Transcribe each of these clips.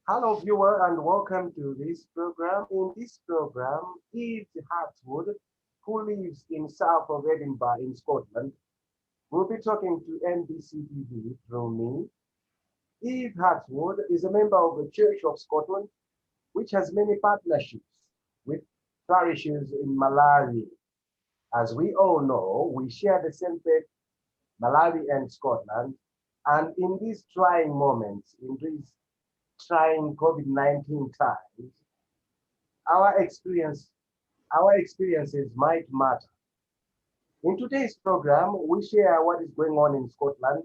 Hello, viewer, and welcome to this program. In this program, Eve Hartswood, who lives in south of Edinburgh in Scotland, will be talking to NBC through me. Eve Hartswood is a member of the Church of Scotland, which has many partnerships with parishes in Malawi. As we all know, we share the same faith, Malawi and Scotland, and in these trying moments, in these trying COVID-19 times, our experience, our experiences might matter. In today's program, we share what is going on in Scotland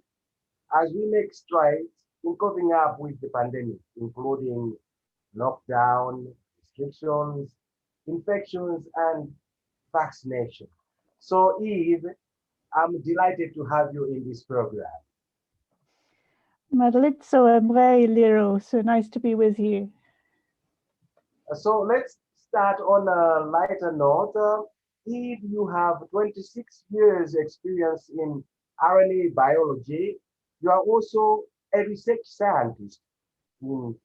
as we make strides in coping up with the pandemic, including lockdown, restrictions, infections, and vaccination. So, Eve, I'm delighted to have you in this program. Marlitzo Emre Liro, so nice to be with you. So let's start on a lighter note. Eve, you have 26 years experience in RNA biology. You are also a research scientist in,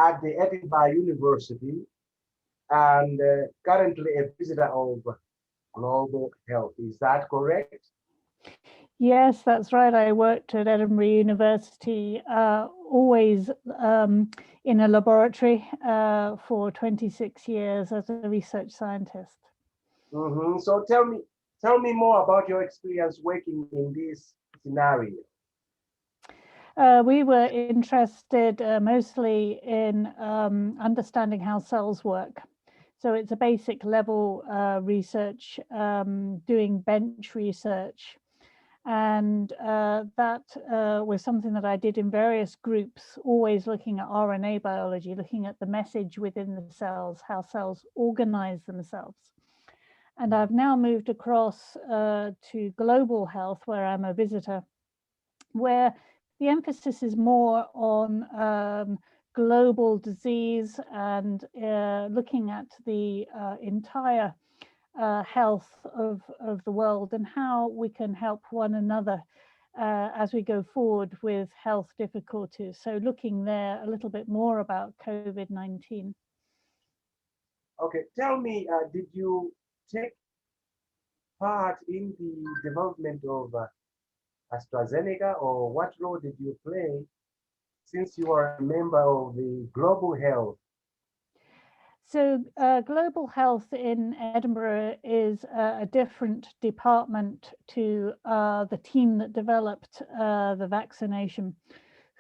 at the Edinburgh University and currently a visitor of global health. Is that correct? Yes, that's right. I worked at Edinburgh University, always in a laboratory for 26 years as a research scientist. So tell me more about your experience working in this scenario. We were interested mostly in understanding how cells work. So it's a basic level research, doing bench research. And that was something that I did in various groups, always looking at RNA biology, looking at the message within the cells, how cells organize themselves. And I've now moved across to global health, where I'm a visitor, where the emphasis is more on global disease and looking at the entire health of the world and how we can help one another as we go forward with health difficulties. So looking there a little bit more about COVID-19. Okay, tell me, did you take part in the development of AstraZeneca, or what role did you play since you are a member of the Global Health? So global health in Edinburgh is a different department to the team that developed the vaccination,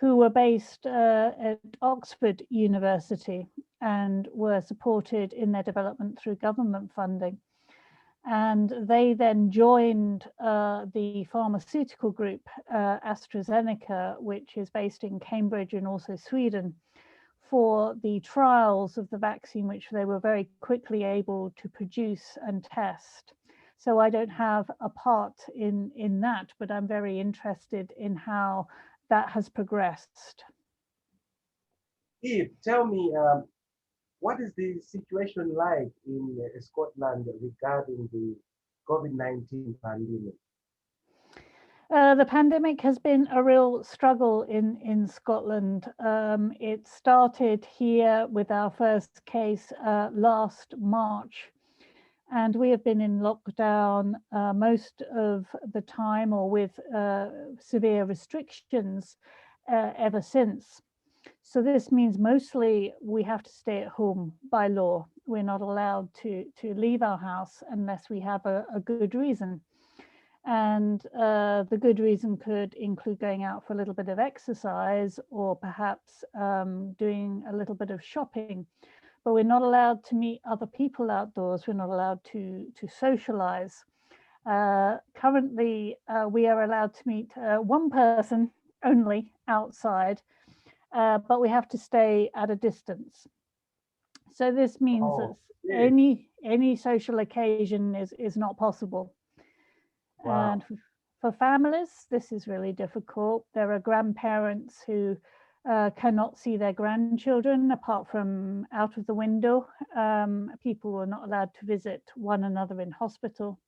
who were based at Oxford University and were supported in their development through government funding. And they then joined the pharmaceutical group, AstraZeneca, which is based in Cambridge and also Sweden, for the trials of the vaccine, which they were very quickly able to produce and test. So I don't have a part in that, but I'm very interested in how that has progressed. Eve, tell me, what is the situation like in Scotland regarding the COVID-19 pandemic? The pandemic has been a real struggle in Scotland. It started here with our first case last March, and we have been in lockdown most of the time, or with severe restrictions ever since. So this means mostly we have to stay at home by law. We're not allowed to leave our house unless we have a good reason. And the good reason could include going out for a little bit of exercise, or perhaps doing a little bit of shopping. But we're not allowed to meet other people outdoors. We're not allowed to socialize. Currently, we are allowed to meet one person only outside, but we have to stay at a distance. So this means that Oh, yes. any social occasion is not possible. And Wow. for families, this is really difficult. There are grandparents who cannot see their grandchildren apart from out of the window. People are not allowed to visit one another in hospital.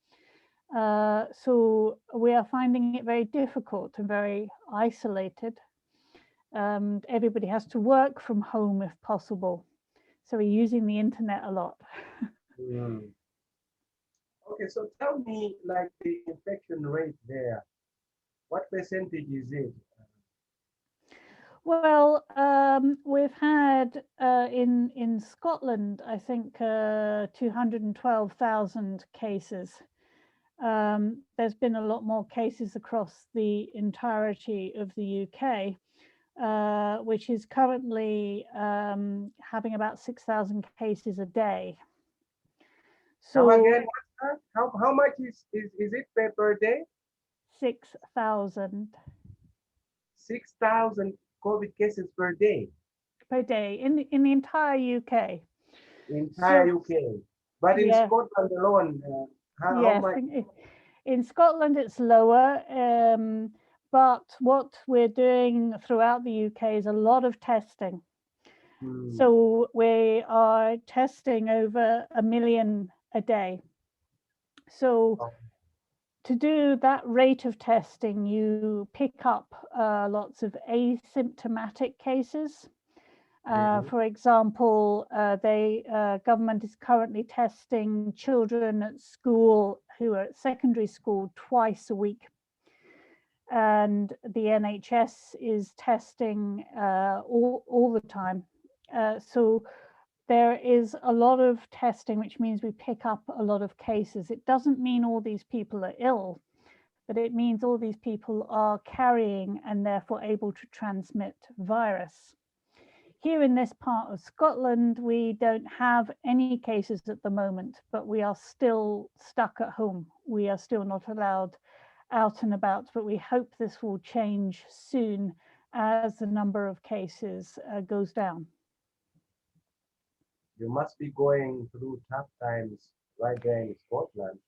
So we are finding it very difficult and very isolated. Everybody has to work from home if possible. So we're using the internet a lot. Mm. Okay, so tell me, like the infection rate there, what percentage is it? Well, we've had in Scotland, I think 212,000 cases. There's been a lot more cases across the entirety of the UK, which is currently having about 6,000 cases a day. Come So again, what's that? How much is it per day? 6,000 6,000 COVID cases per day, per day in the entire UK. entire So UK. But in yeah, Scotland alone, how yes, much? in Scotland it's lower, but what we're doing throughout the UK is a lot of testing. Hmm. So we are testing over 1 million a day. So Oh, to do that rate of testing, you pick up lots of asymptomatic cases. mhm. For example, government is currently testing children at school who are at secondary school twice a week. And the NHS is testing all the time. So there is a lot of testing, which means we pick up a lot of cases. It doesn't mean all these people are ill, but it means all these people are carrying and therefore able to transmit virus. Here in this part of Scotland, we don't have any cases at the moment, but we are still stuck at home. We are still not allowed out and about, but we hope this will change soon as the number of cases goes down. You must be going through tough times right there in Scotland.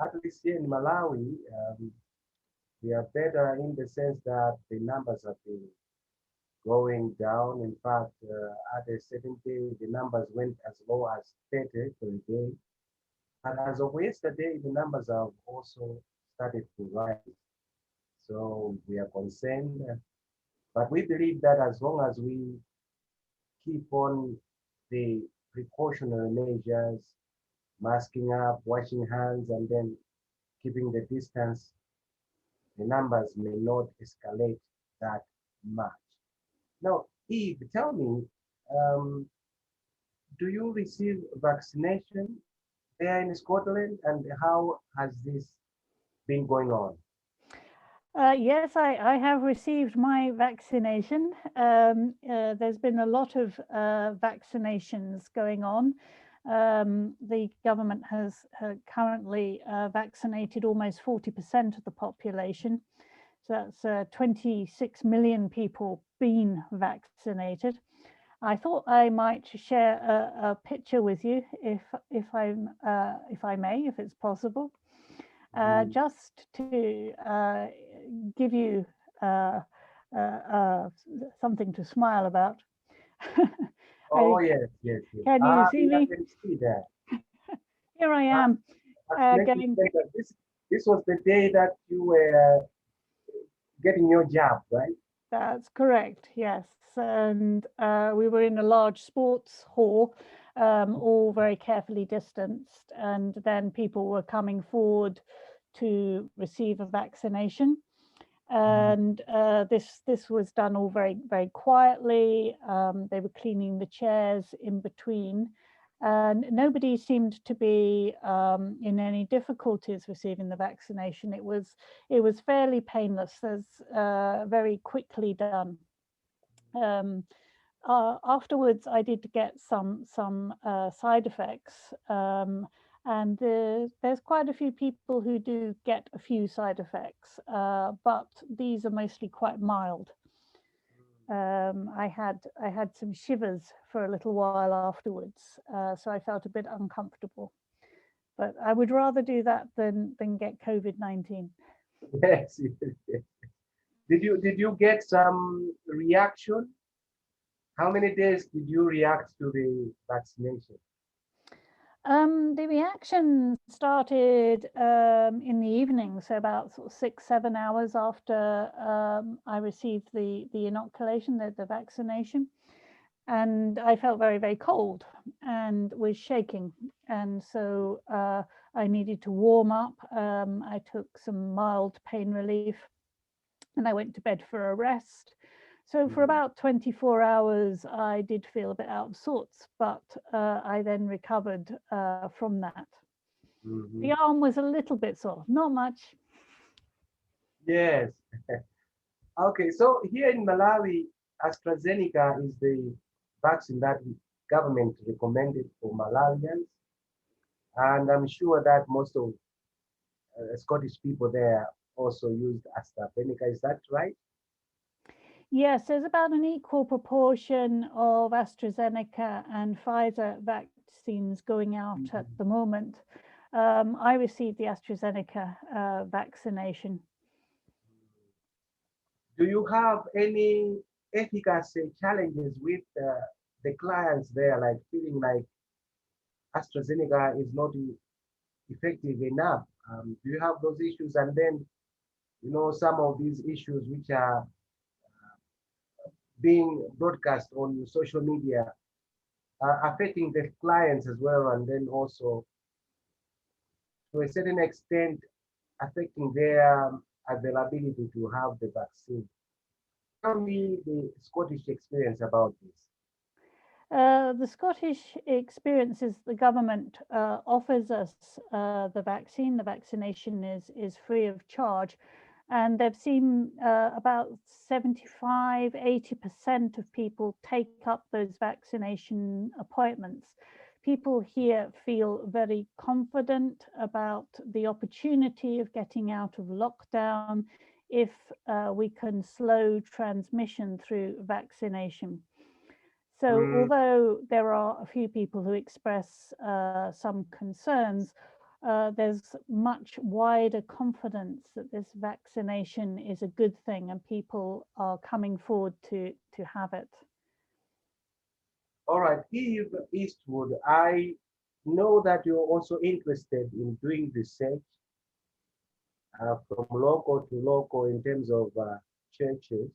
At least here in Malawi, we are better in the sense that the numbers have been going down. In fact, at a certain day, the numbers went as low as 30 per day. And as of yesterday, the numbers have also started to rise. So we are concerned, but we believe that as long as we keep on the precautionary measures, masking up, washing hands, and then keeping the distance, the numbers may not escalate that much. Now, Eve, tell me, um, do you receive vaccination there in Scotland, and how has this been going on? Yes, I have received my vaccination. There's been a lot of vaccinations going on. The government has currently vaccinated almost 40% of the population. So that's 26 million people been vaccinated. I thought I might share a picture with you if I may, if it's possible. Just to give you something to smile about. Oh, yes, yes, yes. Can you see I me? can see that. Here I Ah, am vaccination going. center. This was the day that you were getting your job, right? That's correct, yes. And we were in a large sports hall, all very carefully distanced. And then people were coming forward to receive a vaccination. And this was done all very quietly. They were cleaning the chairs in between, and nobody seemed to be in any difficulties receiving the vaccination. It was fairly painless. There's very quickly done. Afterwards, I did get some side effects. And there's quite a few people who do get a few side effects, but these are mostly quite mild. I had some shivers for a little while afterwards, so I felt a bit uncomfortable. But I would rather do that than get COVID-19. Yes, yes, yes. Did you get some reaction? How many days did you react to the vaccination? The reaction started in the evening, so about sort of 6-7 hours after I received the inoculation, the vaccination, and I felt very, very cold and was shaking, and so I needed to warm up. I took some mild pain relief, and I went to bed for a rest. So for about 24 hours, I did feel a bit out of sorts, but I then recovered from that. Mhm. The arm was a little bit sore, not much. Yes. Okay, so here in Malawi, AstraZeneca is the vaccine that the government recommended for Malawians, and I'm sure that most of Scottish people there also used AstraZeneca. Is that right? Yes, there's about an equal proportion of AstraZeneca and Pfizer vaccines going out at the moment. I received the AstraZeneca vaccination. Do you have any efficacy challenges with the clients there, like feeling like AstraZeneca is not effective enough? Do you have those issues? And then, some of these issues which are being broadcast on social media are affecting the clients as well, and then also to a certain extent affecting their availability to have the vaccine. Tell me the Scottish experience about this. The Scottish experience is the government offers us the vaccine. The vaccination is free of charge. And they've seen about 75–80% of people take up those vaccination appointments. People here feel very confident about the opportunity of getting out of lockdown if we can slow transmission through vaccination. So Mm, although there are a few people who express some concerns, there's much wider confidence that this vaccination is a good thing and people are coming forward to have it. all right, Eve Eastwood, I know that you're also interested in doing research from local to local in terms of churches.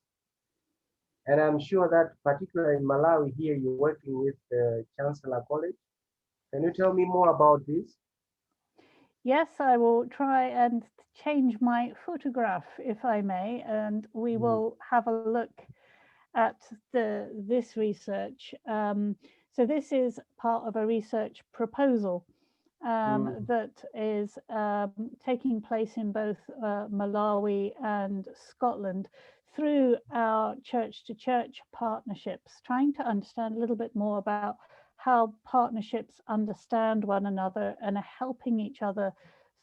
And I'm sure that particularly in Malawi here, you're working with the Chancellor College. Can you tell me more about this? Yes, I will try and change my photograph, if I may, and we Mm, will have a look at this research. So this is part of a research proposal mm, that is taking place in both Malawi and Scotland through our church-to-church partnerships, trying to understand a little bit more about how partnerships understand one another and are helping each other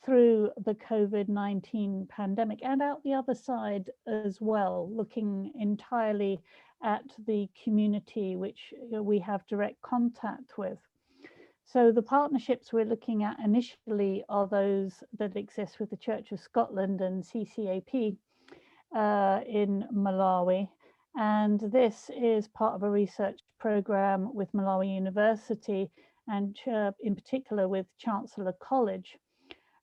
through the COVID-19 pandemic and out the other side as well, looking entirely at the community which we have direct contact with. So the partnerships we're looking at initially are those that exist with the Church of Scotland and CCAP in Malawi. And this is part of a research program with Malawi University and in particular with Chancellor College.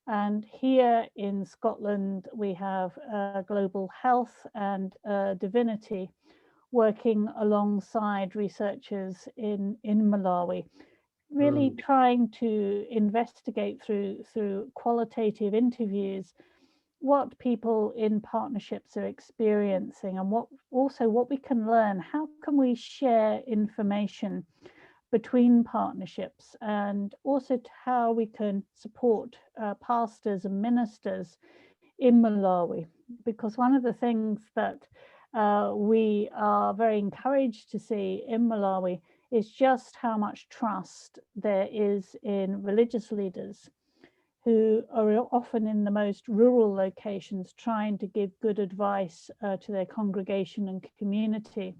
And here in Scotland, we have Global Health and Divinity working alongside researchers in Malawi, really mm. trying to investigate through qualitative interviews what people in partnerships are experiencing and what we can learn. How can we share information between partnerships, and also to how we can support pastors and ministers in Malawi? Because one of the things that we are very encouraged to see in Malawi is just how much trust there is in religious leaders who are often in the most rural locations trying to give good advice to their congregation and community.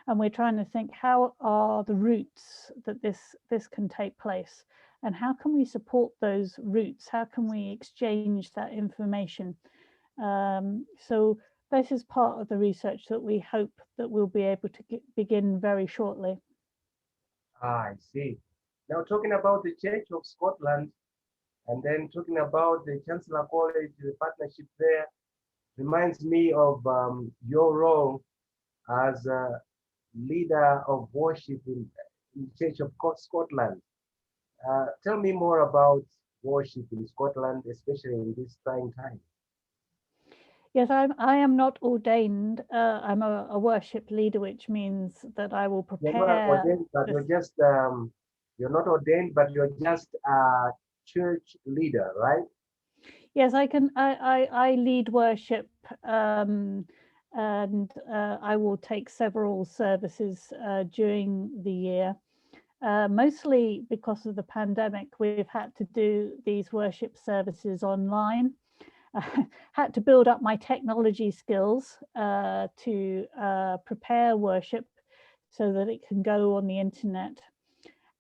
And we're trying to think, how are the routes that this can take place? And how can we support those routes? How can we exchange that information? So this is part of the research that we hope that we'll be able to begin very shortly. Ah, I see. Now, talking about the Church of Scotland, and then talking about the Chancellor College, the partnership there, reminds me of your role as a leader of worship in Church of Scotland. Tell me more about worship in Scotland, especially in this trying time. Yes, I am not ordained. I'm a worship leader, which means that I will You're not prepare ordained, but this. you're not ordained, but you're just a church leader, right? Yes, I lead worship, and I will take several services during the year. Mostly because of the pandemic, we've had to do these worship services online. I had to build up my technology skills to prepare worship so that it can go on the internet.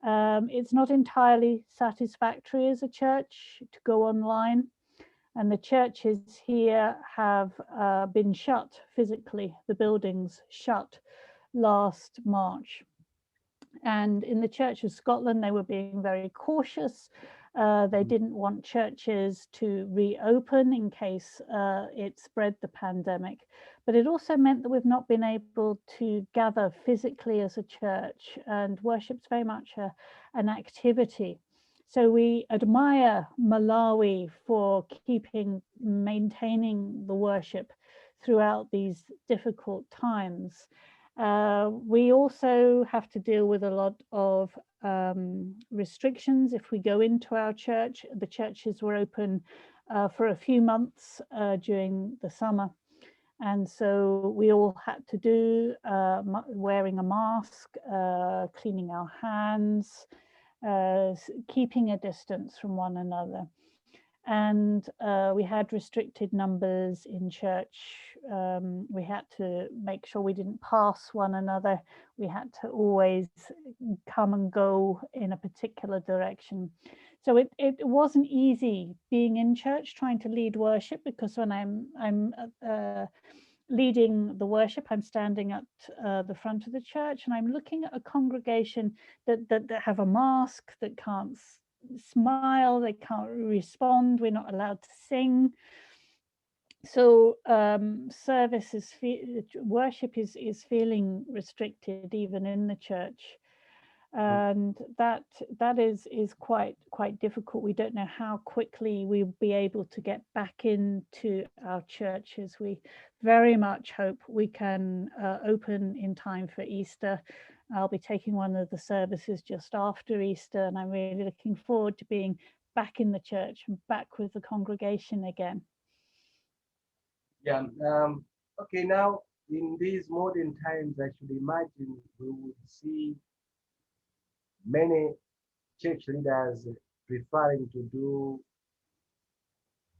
It's not entirely satisfactory as a church to go online, and the churches here have been shut physically, the buildings shut last March. And in the Church of Scotland, they were being very cautious. They didn't want churches to reopen in case it spread the pandemic. But it also meant that we've not been able to gather physically as a church, and worship's very much an activity. So we admire Malawi for maintaining the worship throughout these difficult times. We also have to deal with a lot of restrictions. If we go into our church, the churches were open for a few months during the summer. And so we all had to do wearing a mask, cleaning our hands, keeping a distance from one another. And we had restricted numbers in church. We had to make sure we didn't pass one another. We had to always come and go in a particular direction. So it wasn't easy being in church, trying to lead worship, because when I'm leading the worship, I'm standing at the front of the church and I'm looking at a congregation that have a mask, that can't smile, they can't respond, we're not allowed to sing. So worship is feeling restricted even in the church, and that is quite difficult. We don't know how quickly we'll be able to get back into our churches. We very much hope we can open in time for Easter. I'll be taking one of the services just after Easter, and I'm really looking forward to being back in the church and back with the congregation again. Yeah. Okay. Now, in these modern times, I should imagine we would see many church leaders preferring to do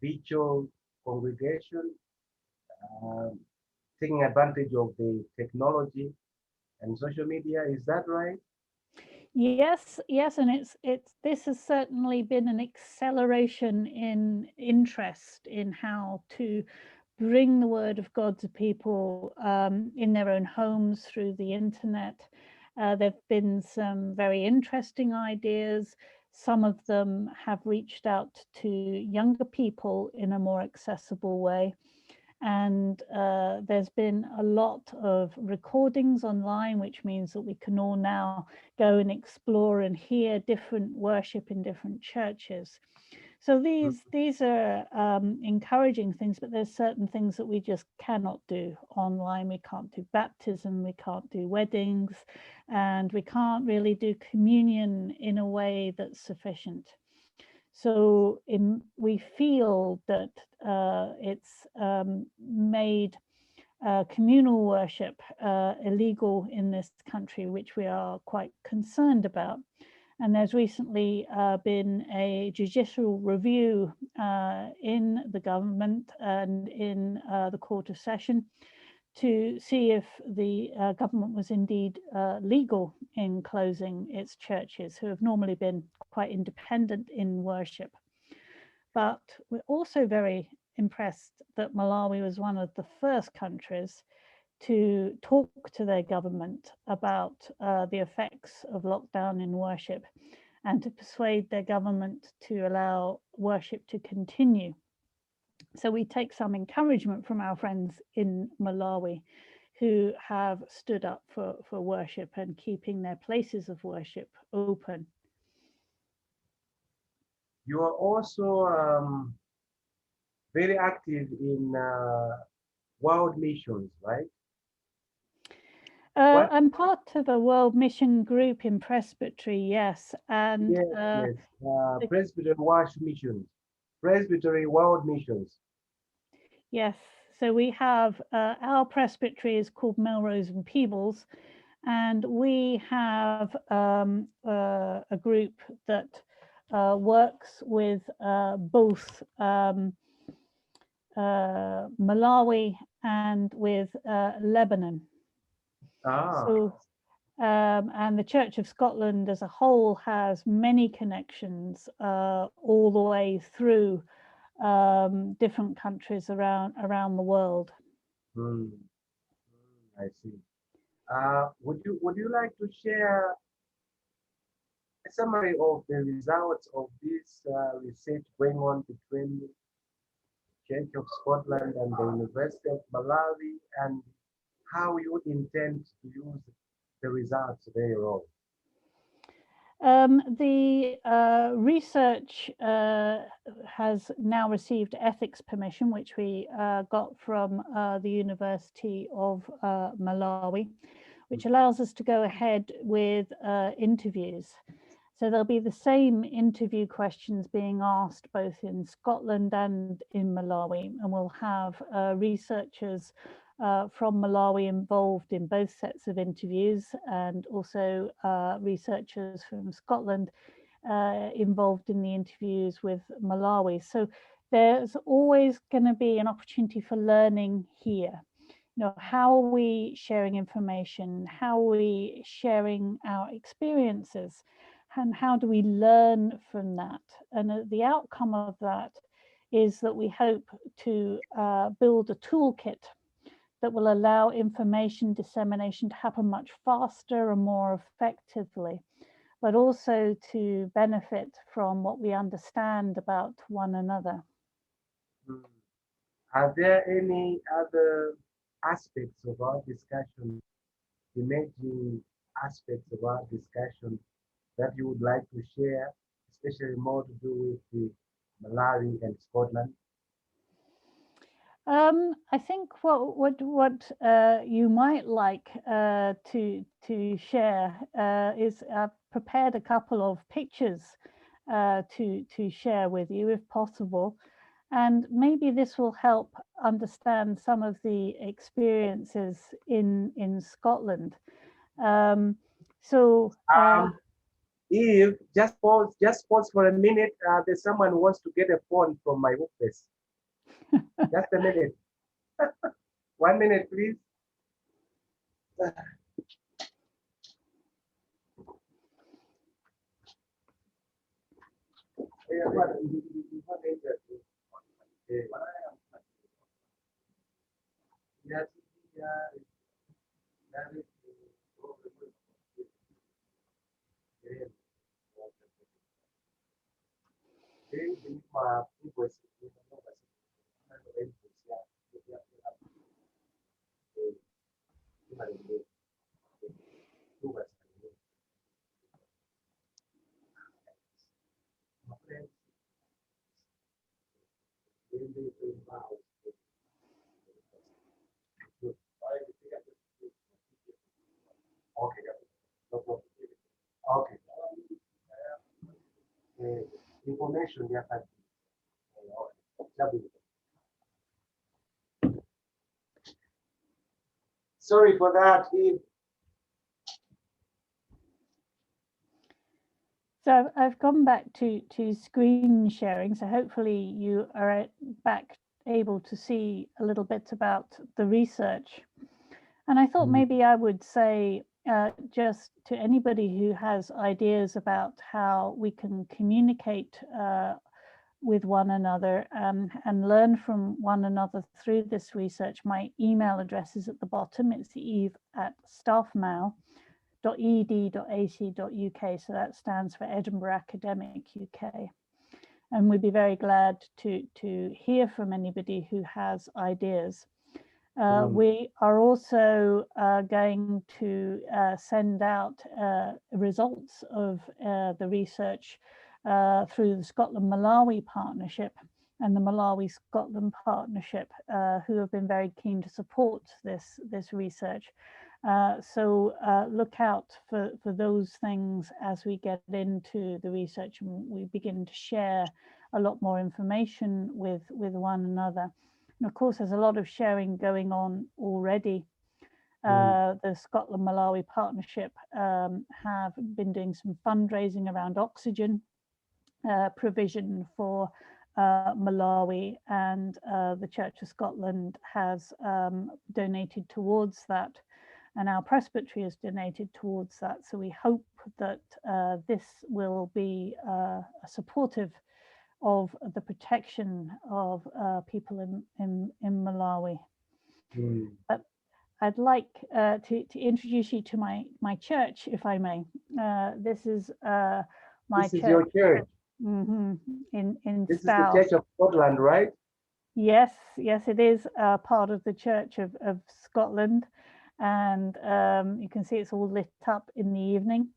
virtual congregation, um, taking advantage of the technology and social media. Is that right? Yes, and this has certainly been an acceleration in interest in how to bring the word of God to people in their own homes through the internet. There have been some very interesting ideas. Some of them have reached out to younger people in a more accessible way. And there's been a lot of recordings online, which means that we can all now go and explore and hear different worship in different churches. So these are encouraging things, but there's certain things that we just cannot do online. We can't do baptism, we can't do weddings, and we can't really do communion in a way that's sufficient. So we feel that it's made communal worship illegal in this country, which we are quite concerned about. And there's recently been a judicial review in the government and in the Court of Session to see if the government was indeed legal in closing its churches, who have normally been quite independent in worship. But we're also very impressed that Malawi was one of the first countries to talk to their government about the effects of lockdown in worship. and to persuade their government to allow worship to continue. So we take some encouragement from our friends in Malawi who have stood up for worship and keeping their places of worship open. You are also very active in world missions, right? I'm part of a world mission group in Presbytery, yes, and Yes. Presbytery World Missions, Presbytery World Missions. yes. So we have our presbytery is called Melrose and Peebles, and we have a group that works with both Malawi and with Lebanon. So, and the Church of Scotland as a whole has many connections all the way through different countries around the world. I see. Would you like to share a summary of the results of this research going on between Church of Scotland and the University of Malawi, and how you intend to use the results later on? The research has now received ethics permission, which we got from the University of Malawi, which allows us to go ahead with interviews. So there'll be the same interview questions being asked both in Scotland and in Malawi, and we'll have researchers from Malawi involved in both sets of interviews, and also researchers from Scotland involved in the interviews with Malawi. So there's always going to be an opportunity for learning here. You know, how are we sharing information? How are we sharing our experiences? And how do we learn from that? And the outcome of that is that we hope to build a toolkit that will allow information dissemination to happen much faster and more effectively, but also to benefit from what we understand about one another. Are there any other aspects of our discussion, emerging aspects of our discussion that you would like to share, especially more to do with the Malawi and Scotland? I think what you might like to share is I've prepared a couple of pictures to share with you, if possible, and maybe this will help understand some of the experiences in Scotland. Eve, just pause for a minute. There's someone who wants to get a phone from my office. Just a minute. 1 minute, please. Okay, no problem. Okay. Information, yeah. Sorry for that, Eve. So I've gone back to screen sharing, so hopefully you are back able to see a little bit about the research. And I thought maybe I would say just to anybody who has ideas about how we can communicate with one another and learn from one another through this research, my email address is at the bottom. It's eve@staffmail.co.uk. so that stands for Edinburgh Academic UK. And we'd be very glad to hear from anybody who has ideas. We are also going to send out results of the research through the Scotland-Malawi partnership and the Malawi-Scotland partnership, who have been very keen to support this research. So look out for those things as we get into the research and we begin to share a lot more information with one another. And of course, there's a lot of sharing going on already. The Scotland-Malawi partnership have been doing some fundraising around oxygen provision for Malawi, and the Church of Scotland has donated towards that, and our presbytery has donated towards that. So we hope that this will be supportive of the protection of people in Malawi. But I'd like to introduce you to my church, if I may. This is my church. This is your church. In this Spouse. is the Church of Scotland, right? Yes, it is part of the Church of Scotland, and you can see it's all lit up in the evening.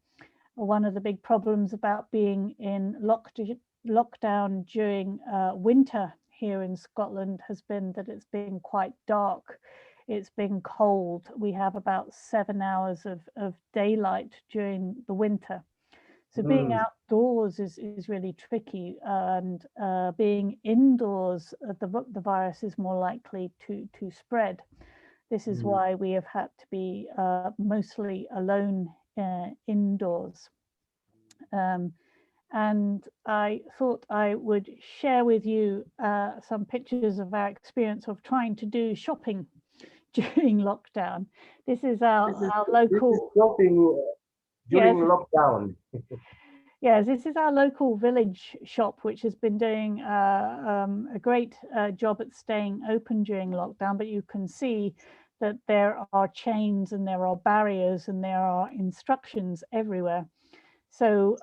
One of the big problems about being in lockdown during winter here in Scotland has been that it's been quite dark. It's been cold. We have about 7 hours of daylight during the winter. So being outdoors is really tricky, and being indoors, the virus is more likely to spread. This is why we have had to be mostly alone indoors. And I thought I would share with you some pictures of our experience of trying to do shopping during lockdown. This is our local... This is shopping during lockdown. Yes, this is our local village shop, which has been doing a great job at staying open during lockdown, but you can see that there are chains and there are barriers and there are instructions everywhere. So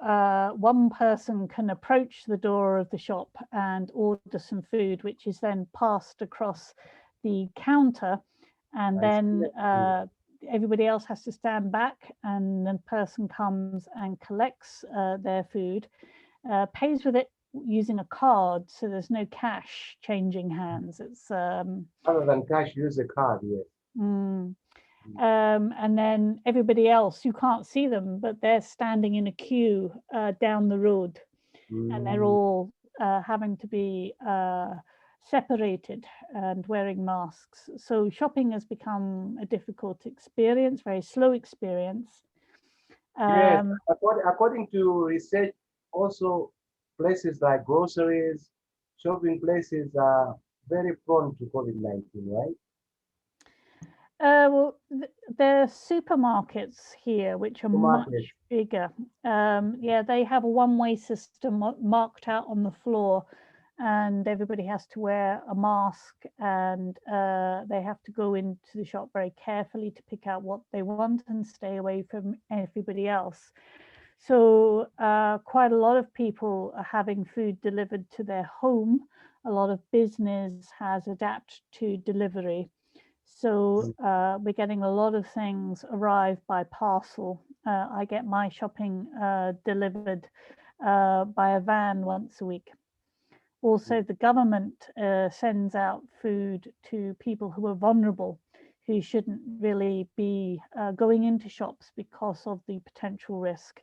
one person can approach the door of the shop and order some food, which is then passed across the counter, and then everybody else has to stand back, and the person comes and collects their food, pays with it using a card, so there's no cash changing hands. It's other than cash, use a card, yes. And then everybody else, you can't see them, but they're standing in a queue down the road, and they're all having to be separated and wearing masks. So shopping has become a difficult experience, very slow experience. Yes, according to research, also places like groceries, shopping places are very prone to COVID-19, right? Well, there are supermarkets here, which are much bigger. Yeah, they have a one-way system marked out on the floor, and everybody has to wear a mask, and they have to go into the shop very carefully to pick out what they want and stay away from everybody else. So quite a lot of people are having food delivered to their home. A lot of business has adapted to delivery. So we're getting a lot of things arrive by parcel. I get my shopping delivered by a van once a week. Also, the government sends out food to people who are vulnerable, who shouldn't really be going into shops because of the potential risk.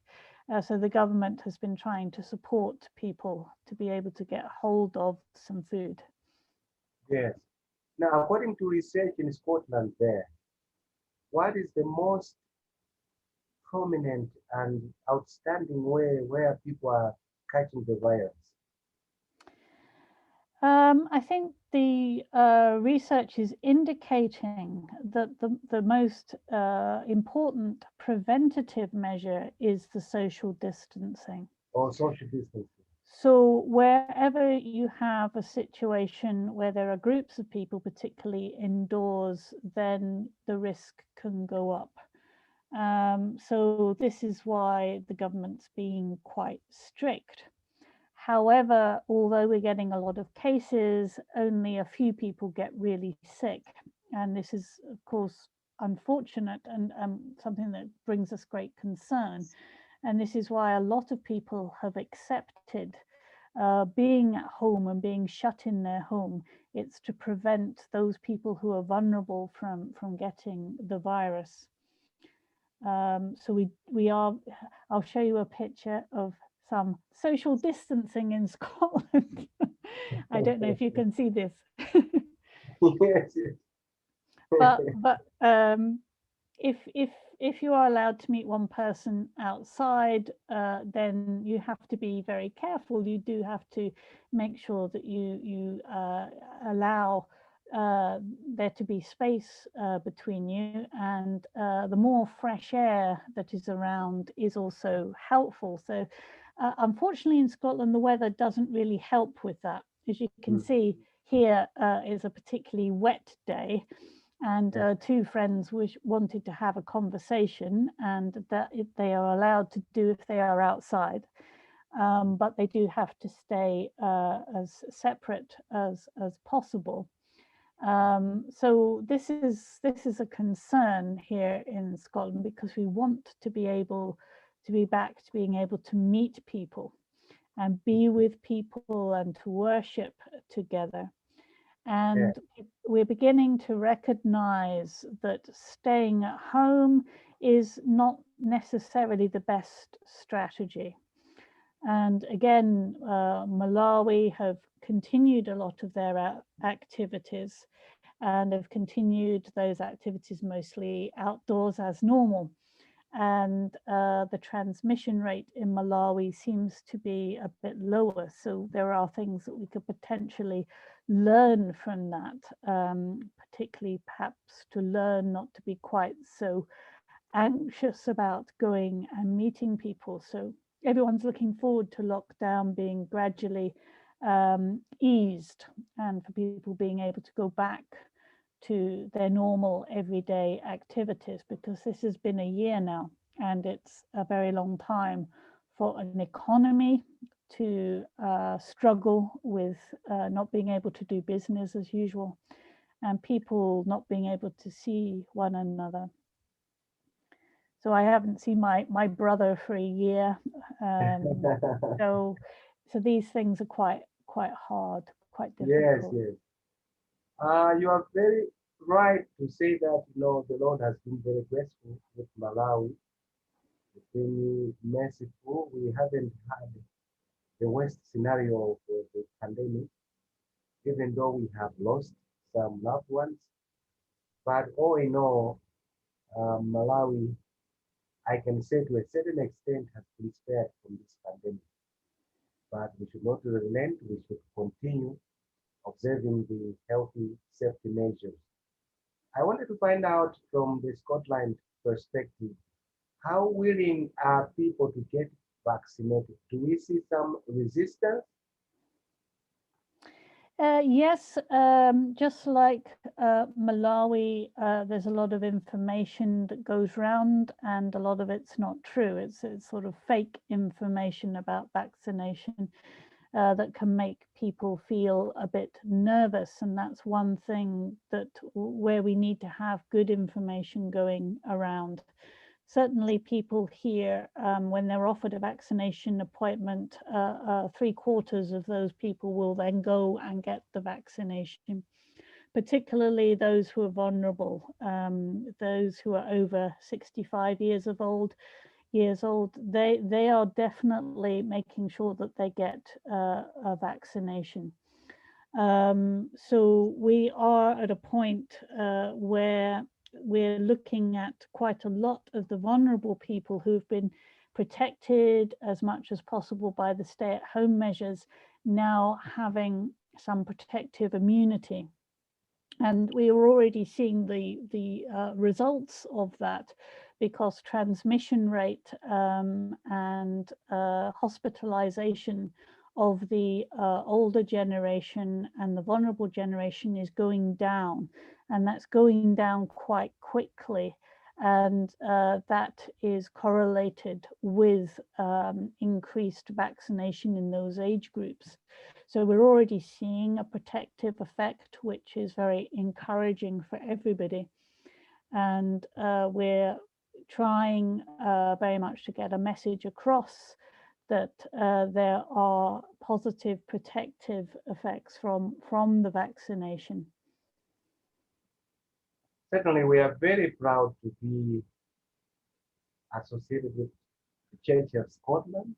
So the government has been trying to support people to be able to get hold of some food. Yes. Now, according to research in Scotland there, what is the most prominent and outstanding way where people are catching the virus? I think the research is indicating that the most important preventative measure is the social distancing. Or social distancing. So wherever you have a situation where there are groups of people, particularly indoors, then the risk can go up. So this is why the government's being quite strict. However, although we're getting a lot of cases, only a few people get really sick. And this is, of course, unfortunate and something that brings us great concern. And this is why a lot of people have accepted being at home and being shut in their home. It's to prevent those people who are vulnerable from getting the virus. So we are, I'll show you a picture of some social distancing in Scotland. I don't know if you can see this. Yes, yes. but if you are allowed to meet one person outside, then you have to be very careful. You do have to make sure that you allow there to be space between you, and the more fresh air that is around is also helpful. So unfortunately in Scotland the weather doesn't really help with that. As you can see here is a particularly wet day, and two friends wanted to have a conversation, and that they are allowed to do if they are outside, but they do have to stay as separate as possible. So this is a concern here in Scotland, because we want to be able to be back to being able to meet people and be with people and to worship together. And we're beginning to recognize that staying at home is not necessarily the best strategy. And again, Malawi have continued a lot of their activities, and have continued those activities mostly outdoors as normal. And the transmission rate in Malawi seems to be a bit lower. So there are things that we could potentially learn from that, particularly perhaps to learn not to be quite so anxious about going and meeting people. So everyone's looking forward to lockdown being gradually eased, and for people being able to go back to their normal everyday activities, because this has been a year now, and it's a very long time for an economy to struggle with not being able to do business as usual, and people not being able to see one another. So I haven't seen my brother for a year. So these things are quite hard, quite Yes, difficult. yes. You are very right to say that, the Lord has been very graceful with Malawi. It's been merciful. We haven't had the worst scenario of the pandemic, even though we have lost some loved ones. But all in all, Malawi, I can say to a certain extent, has been spared from this pandemic. But we should not relent. We should continue observing the healthy safety measures. I wanted to find out from the Scotland perspective, how willing are people to get vaccinated? Do we see some resistance? Yes, just like Malawi, there's a lot of information that goes round, and a lot of it's not true. It's sort of fake information about vaccination that can make people feel a bit nervous, and that's one thing that where we need to have good information going around. Certainly people here, when they're offered a vaccination appointment, 3/4 of those people will then go and get the vaccination, particularly those who are vulnerable, those who are over 65 years old. They are definitely making sure that they get a vaccination. So we are at a point where we're looking at quite a lot of the vulnerable people who've been protected as much as possible by the stay-at-home measures now having some protective immunity. And we are already seeing the results of that, because transmission rate and hospitalization of the older generation and the vulnerable generation is going down, and that's going down quite quickly. and that is correlated with increased vaccination in those age groups. So we're already seeing a protective effect, which is very encouraging for everybody. And we're trying very much to get a message across that there are positive protective effects from the vaccination. Certainly, we are very proud to be associated with the Church of Scotland.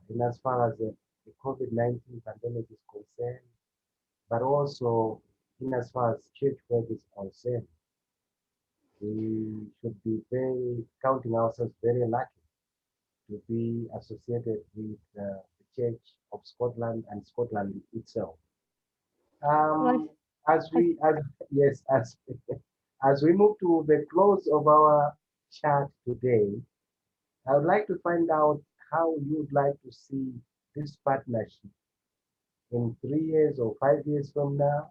And as far as the COVID-19 pandemic is concerned, but also in as far as church work is concerned, we should be very counting ourselves very lucky to be associated with the Church of Scotland and Scotland itself. Well, As we, as yes, as we move to the close of our chat today, I would like to find out how you'd like to see this partnership in 3 years or 5 years from now.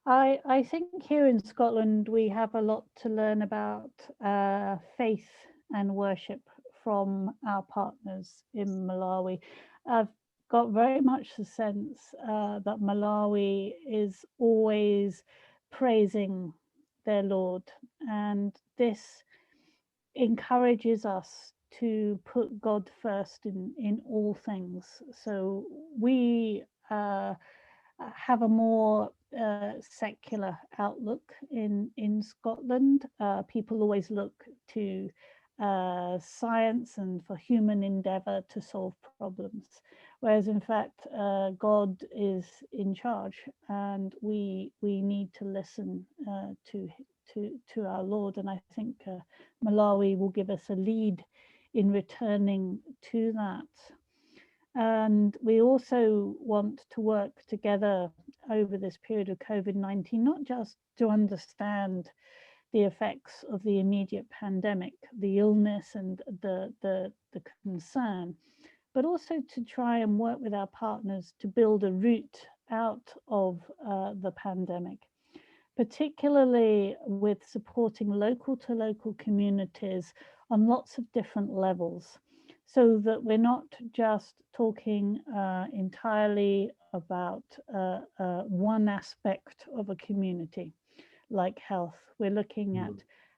I think here in Scotland we have a lot to learn about faith and worship from our partners in Malawi. I've got very much the sense that Malawi is always praising their Lord, and this encourages us to put God first in all things. So we have a more secular outlook in Scotland. People always look to science and for human endeavor to solve problems, whereas in fact God is in charge, and we need to listen to our Lord. And I think Malawi will give us a lead in returning to that. And we also want to work together over this period of COVID-19, not just to understand the effects of the immediate pandemic, the illness and the concern, but also to try and work with our partners to build a route out of the pandemic, particularly with supporting local to local communities on lots of different levels, so that we're not just talking entirely about one aspect of a community like health. We're looking at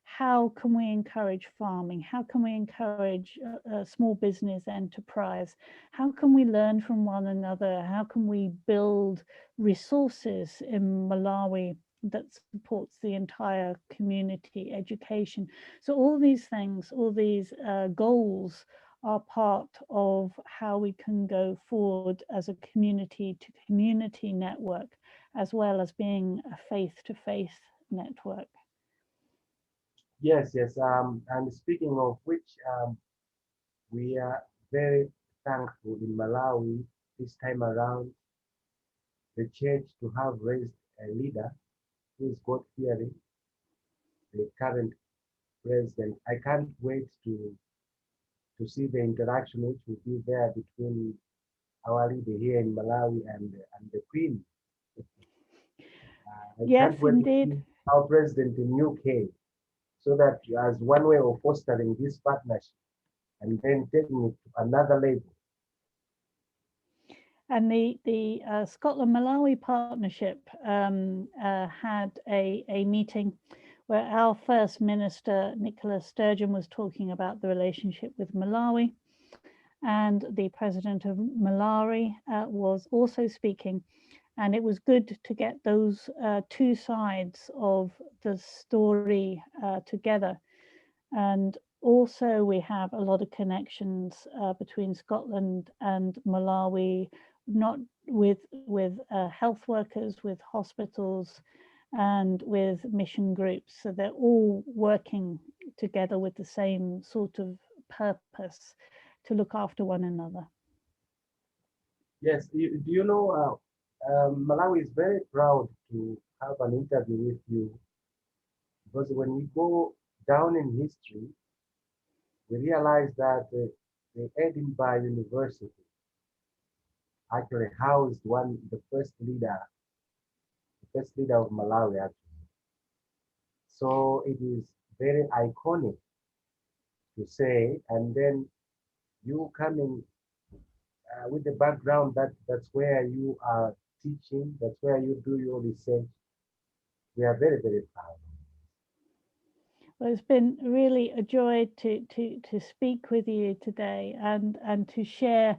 how can we encourage farming? How can we encourage small business enterprise? How can we learn from one another? How can we build resources in Malawi that supports the entire community, education? So all these things, all these goals are part of how we can go forward as a community to community network, as well as being a faith to faith network. Yes, yes. And speaking of which, we are very thankful in Malawi this time around, the church to have raised a leader who is God-fearing, the current president. I can't wait to see the interaction which will be there between our leader here in Malawi and the Queen. I Yes, can't wait indeed. to see our president in UK, so that as one way of fostering this partnership and then taking it to another level. And the Scotland-Malawi partnership had a meeting where our First Minister, Nicola Sturgeon, was talking about the relationship with Malawi, and the President of Malawi was also speaking. And it was good to get those two sides of the story together. And also we have a lot of connections between Scotland and Malawi, not with health workers, with hospitals, and with mission groups. So they're all working together with the same sort of purpose to look after one another. Yes, do you know, Malawi is very proud to have an interview with you, because when we go down in history, we realize that the Edinburgh University actually housed the first leader of Malawi actually. So it is very iconic to say, and then you coming with the background that's where you are teaching, that's where you do your research. We are very, very proud. Well, it's been really a joy to speak with you today and to share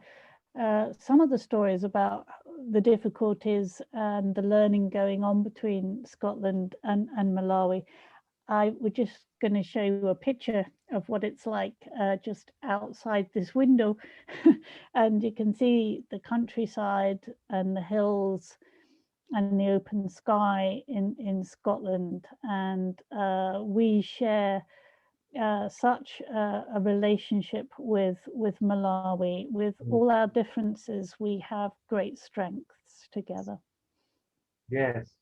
some of the stories about the difficulties and the learning going on between Scotland and Malawi. I was just going to show you a picture of what it's like just outside this window. And you can see the countryside and the hills and the open sky in Scotland. And we share such a relationship with Malawi. With all our differences, we have great strengths together. Yes.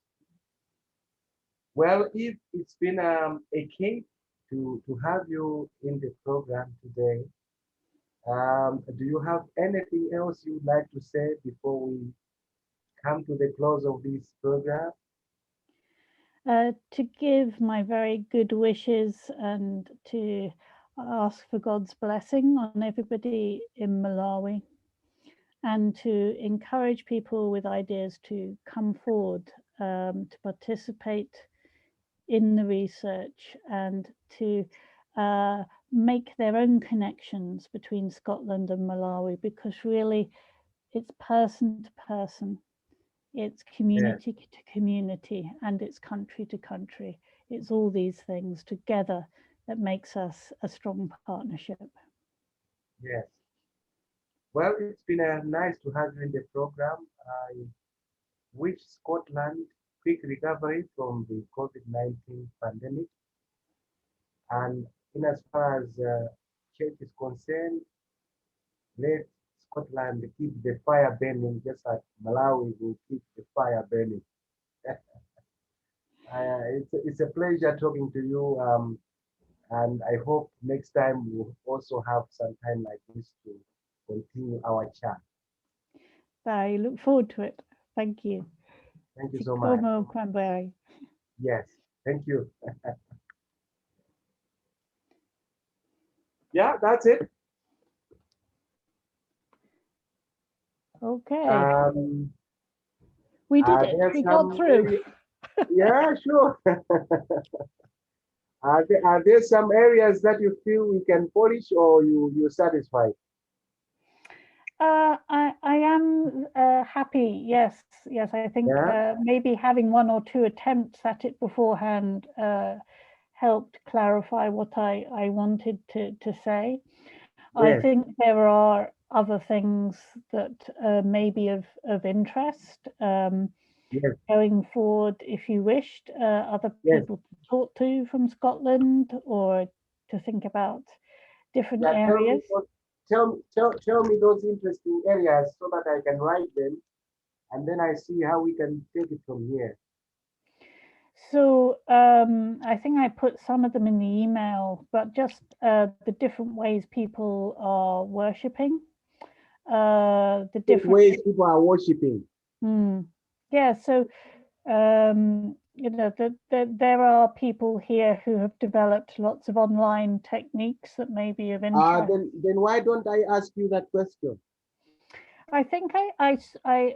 Well, if it's been a cake to have you in the program today. Do you have anything else you'd like to say before we come to the close of this program? To give my very good wishes and to ask for God's blessing on everybody in Malawi, and to encourage people with ideas to come forward to participate in the research and to make their own connections between Scotland and Malawi, because really it's person to person. It's community to community, and it's country to country. It's all these things together that makes us a strong partnership. Yes. Well, it's been nice to have you in the program. I wish Scotland quick recovery from the COVID-19 pandemic. And in as far as church is concerned, let Scotland keep the fire burning, just like Malawi will keep the fire burning. It's a pleasure talking to you, and I hope next time we'll also have some time like this to continue our chat. I look forward to it. Thank you. Thank you so much. Cranberry. Yes, thank you. Yeah, that's it. Okay. We did it. We got through. Yeah, sure. Are there some areas that you feel we can polish, or you're satisfied? I am happy. Yes. I think maybe having one or two attempts at it beforehand helped clarify what I wanted to say. Yes. I think there are other things that may be of interest going forward, if you wished other people to talk to from Scotland, or to think about different areas. Tell me those interesting areas so that I can write them, and then I see how we can take it from here. So I think I put some of them in the email, but just the different ways people are worshipping. The different ways people are worshipping. Yeah, so you know, there are people here who have developed lots of online techniques that may be of interest. Then why don't I ask you that question? I think I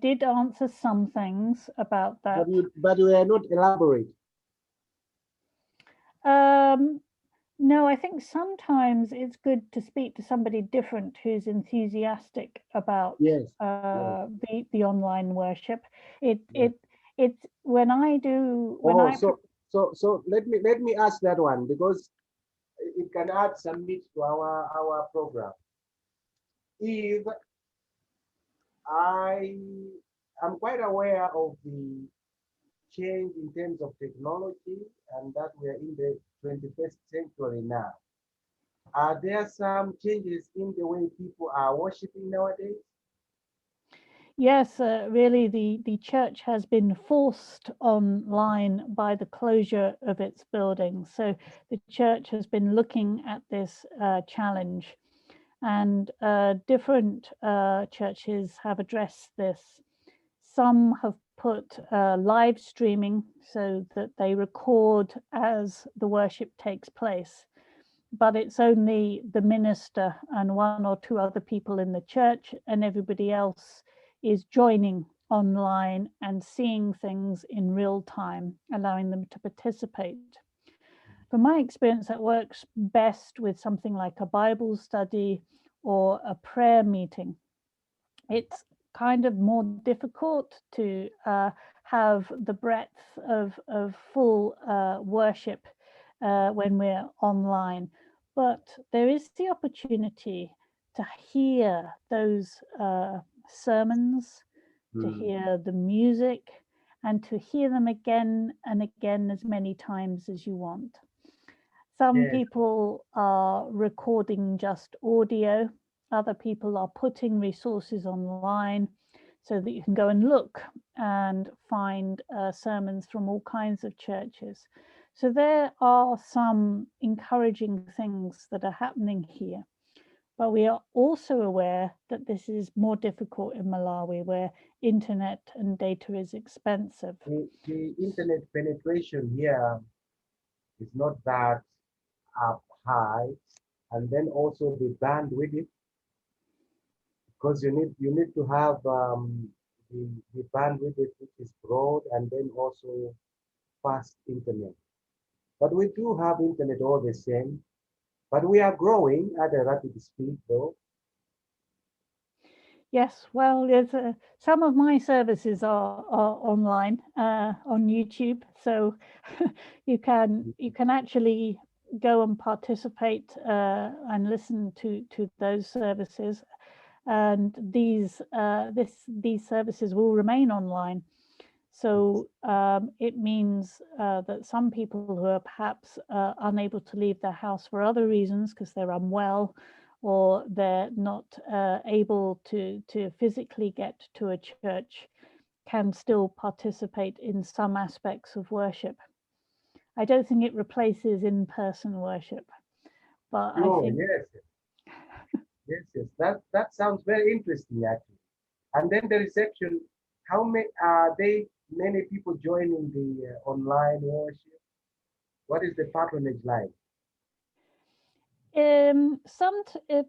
did answer some things about that. But you are not elaborate. No, I think sometimes it's good to speak to somebody different who's enthusiastic about the online worship. It's when I do so let me ask that one, because it can add some meat to our program. Eve, I am quite aware of the change in terms of technology, and that we are in the 21st century now. Are there some changes in the way people are worshiping nowadays? Yes, really, the church has been forced online by the closure of its buildings. So the church has been looking at this challenge, and different churches have addressed this. Some have put live streaming so that they record as the worship takes place. But it's only the minister and one or two other people in the church, and everybody else is joining online and seeing things in real time, allowing them to participate. From my experience, that works best with something like a Bible study or a prayer meeting. It's kind of more difficult to have the breadth of full worship when we're online, but there is the opportunity to hear those sermons, to hear the music, and to hear them again and again as many times as you want. Some Yes. people are recording just audio. Other people are putting resources online so that you can go and look and find sermons from all kinds of churches. So there are some encouraging things that are happening here. But we are also aware that this is more difficult in Malawi, where internet and data is expensive. The internet penetration here is not that high, and then also the bandwidth, because you need to have the bandwidth which is broad, and then also fast internet. But we do have internet all the same. But we are growing at a rapid speed, though. Yes, well, there's some of my services are online on YouTube, so you can actually go and participate and listen to those services, and these services will remain online. So it means that some people who are perhaps unable to leave their house for other reasons, because they're unwell, or they're not able to physically get to a church, can still participate in some aspects of worship. I don't think it replaces in-person worship, but I Oh, think yes. That sounds very interesting, actually. And then the reception, how many are they? Many people joining the online worship. What is the patronage like? some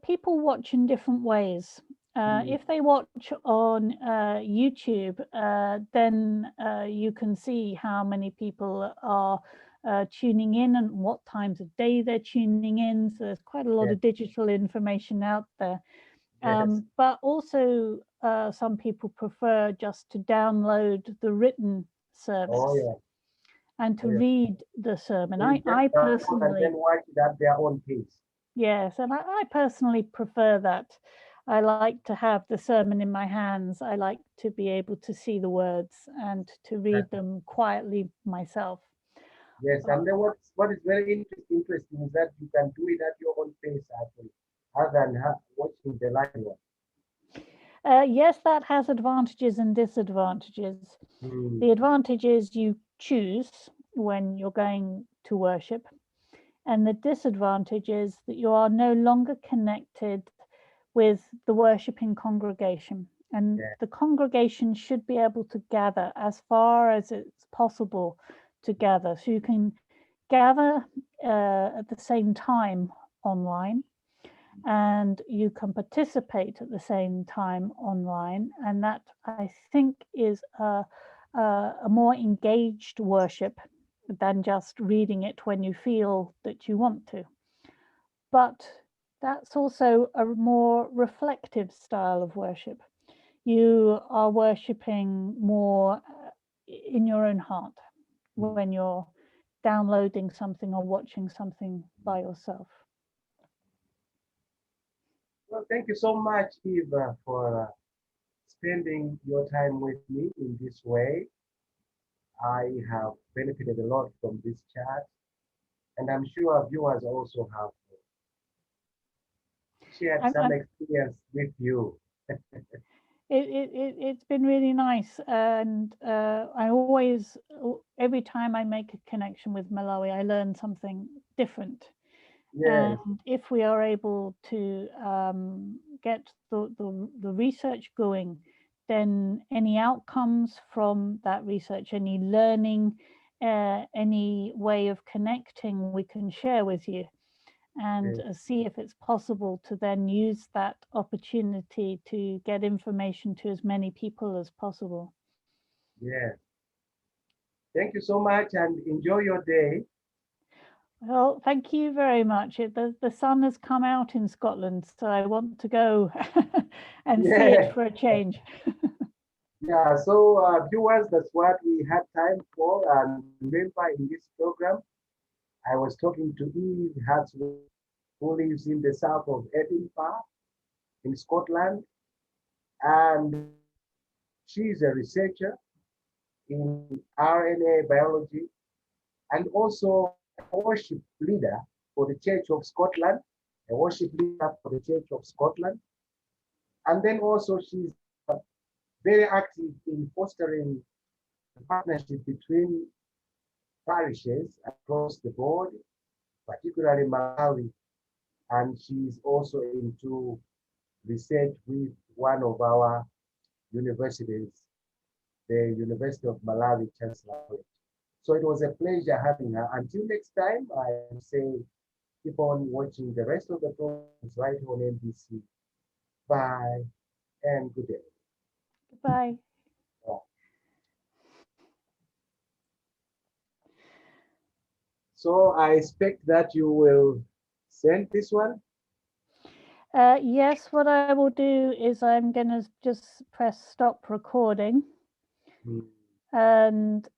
people watch in different ways. If they watch on YouTube, then you can see how many people are tuning in and what times of day they're tuning in. So there's quite a lot Yes, of digital information out there. yes. But also some people prefer just to download the written Oh, service yeah. and to Oh, yeah. read the sermon. They just I download and then personally, watch it at their own pace. yes, and I personally prefer that. I like to have the sermon in my hands. I like to be able to see the words and to read them quietly myself. Yes, But and then what is very interesting is that you can do it at your own pace, actually, other than watching the live one. yes, that has advantages and disadvantages. Hmm. The advantage is you choose when you're going to worship, and the disadvantage is that you are no longer connected with the worshipping congregation. And Yeah. the congregation should be able to gather as far as it's possible to gather. So you can gather at the same time online, and you can participate at the same time online. And that, I think, is a more engaged worship than just reading it when you feel that you want to. But that's also a more reflective style of worship. You are worshipping more in your own heart when you're downloading something or watching something by yourself. Well, thank you so much, Eve, for spending your time with me in this way. I have benefited a lot from this chat, and I'm sure our viewers also have shared some I'm experience with you. it's been really nice, and I always, every time I make a connection with Malawi, I learn something different. Yes, And if we are able to get the research going then any outcomes from that research, any learning, any way of connecting, we can share with you, and see if it's possible to then use that opportunity to get information to as many people as possible. Yeah. Thank you so much and enjoy your day. Well, thank you very much. The sun has come out in Scotland, so I want to go and see it for a change. Yeah, so viewers, that's what we had time for. And remember, in this program, I was talking to Eve Hartswood, who lives in the south of Edinburgh in Scotland. And she's a researcher in RNA biology and also a worship leader for the Church of Scotland, a worship leader for the Church of Scotland. And then also she's very active in fostering the partnership between parishes across the board, particularly Malawi. And she's also into research with one of our universities, the University of Malawi Chancellor. So it was a pleasure having her. Until next time, I say keep on watching the rest of the programs right on NBC. Bye and good day. Bye. So I expect that you will send this one. Yes, what I will do is I'm going to just press stop recording. And